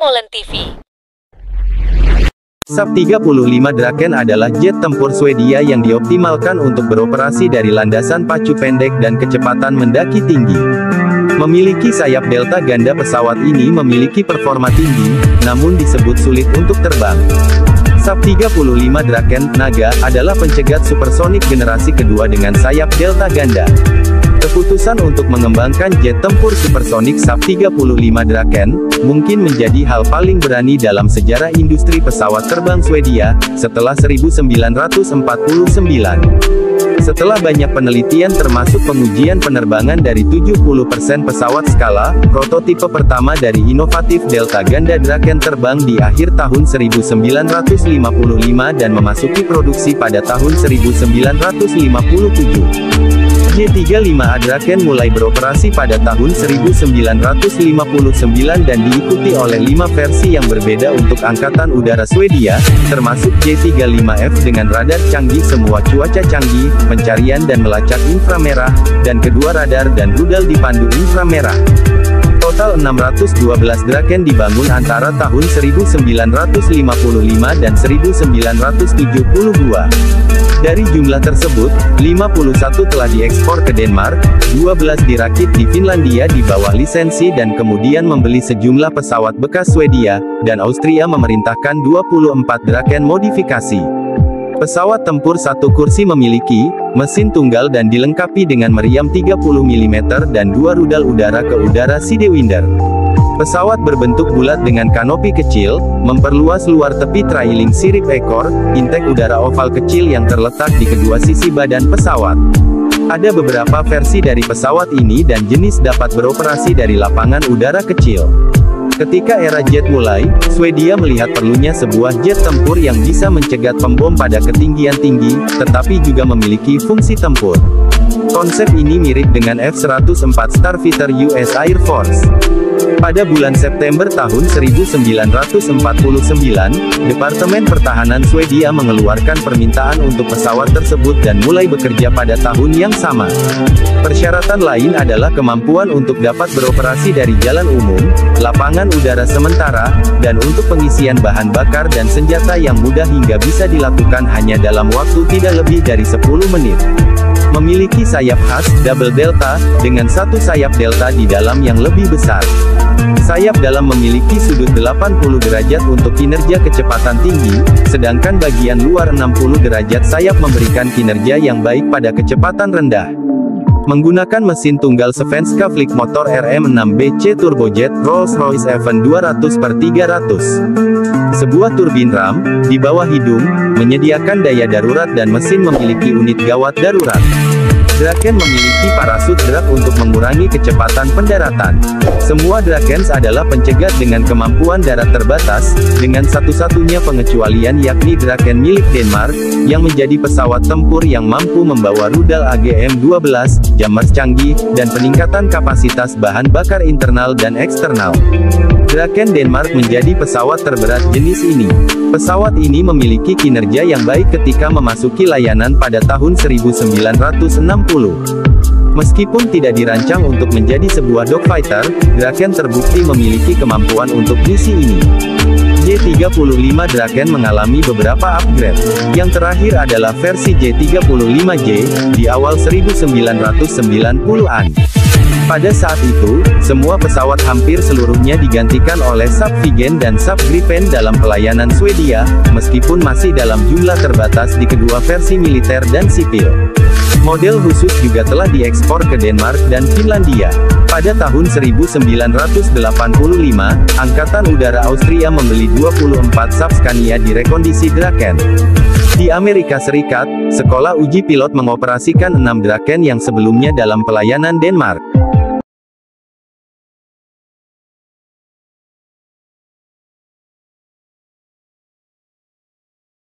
Molen TV. SAP 35 Draken adalah jet tempur Swedia yang dioptimalkan untuk beroperasi dari landasan pacu pendek dan kecepatan mendaki tinggi. Memiliki sayap delta ganda, pesawat ini memiliki performa tinggi, namun disebut sulit untuk terbang. SAP 35 Draken Naga adalah pencegat supersonik generasi kedua dengan sayap delta ganda. Keputusan untuk mengembangkan jet tempur supersonik SAP 35 Draken mungkin menjadi hal paling berani dalam sejarah industri pesawat terbang Swedia, setelah 1949. Setelah banyak penelitian termasuk pengujian penerbangan dari 70% pesawat skala, prototipe pertama dari inovatif delta ganda Draken terbang di akhir tahun 1955 dan memasuki produksi pada tahun 1957. J-35A Draken mulai beroperasi pada tahun 1959 dan diikuti oleh 5 versi yang berbeda untuk Angkatan Udara Swedia, termasuk J-35F dengan radar canggih semua cuaca canggih, pencarian dan melacak inframerah, dan kedua radar dan rudal dipandu inframerah. Total 612 Draken dibangun antara tahun 1955 dan 1972. Dari jumlah tersebut, 51 telah diekspor ke Denmark, 12 dirakit di Finlandia di bawah lisensi dan kemudian membeli sejumlah pesawat bekas Swedia, dan Austria memerintahkan 24 Draken modifikasi. Pesawat tempur satu kursi memiliki mesin tunggal dan dilengkapi dengan meriam 30 mm dan 2 rudal udara ke udara Sidewinder. Pesawat berbentuk bulat dengan kanopi kecil, memperluas luar tepi trailing sirip ekor, intake udara oval kecil yang terletak di kedua sisi badan pesawat. Ada beberapa versi dari pesawat ini dan jenis dapat beroperasi dari lapangan udara kecil. Ketika era jet mulai, Swedia melihat perlunya sebuah jet tempur yang bisa mencegat pembom pada ketinggian tinggi, tetapi juga memiliki fungsi tempur. Konsep ini mirip dengan F-104 Starfighter US Air Force. Pada bulan September tahun 1949, Departemen Pertahanan Swedia mengeluarkan permintaan untuk pesawat tersebut dan mulai bekerja pada tahun yang sama. Persyaratan lain adalah kemampuan untuk dapat beroperasi dari jalan umum, lapangan udara sementara, dan untuk pengisian bahan bakar dan senjata yang mudah hingga bisa dilakukan hanya dalam waktu tidak lebih dari 10 menit. Memiliki sayap khas, double delta, dengan satu sayap delta di dalam yang lebih besar. Sayap dalam memiliki sudut 80 derajat untuk kinerja kecepatan tinggi, sedangkan bagian luar 60 derajat sayap memberikan kinerja yang baik pada kecepatan rendah. Menggunakan mesin tunggal Svenska Flick motor RM6BC turbojet Rolls-Royce Even 200/300. Sebuah turbin ram di bawah hidung menyediakan daya darurat dan mesin memiliki unit gawat darurat. Draken memiliki parasut drag untuk mengurangi kecepatan pendaratan. Semua Drakens adalah pencegat dengan kemampuan darat terbatas, dengan satu-satunya pengecualian yakni Draken milik Denmark, yang menjadi pesawat tempur yang mampu membawa rudal AGM-12, jammers canggih, dan peningkatan kapasitas bahan bakar internal dan eksternal. Draken Denmark menjadi pesawat terberat jenis ini. Pesawat ini memiliki kinerja yang baik ketika memasuki layanan pada tahun 1960. Meskipun tidak dirancang untuk menjadi sebuah dogfighter, Draken terbukti memiliki kemampuan untuk misi ini. J-35 Draken mengalami beberapa upgrade. Yang terakhir adalah versi J-35J, di awal 1990-an. Pada saat itu, semua pesawat hampir seluruhnya digantikan oleh SAP Viggen dan SAP Gripen dalam pelayanan Swedia, meskipun masih dalam jumlah terbatas di kedua versi militer dan sipil. Model khusus juga telah diekspor ke Denmark dan Finlandia. Pada tahun 1985, Angkatan Udara Austria membeli 24 SAP Scania direkondisi Draken. Di Amerika Serikat, sekolah uji pilot mengoperasikan 6 Draken yang sebelumnya dalam pelayanan Denmark.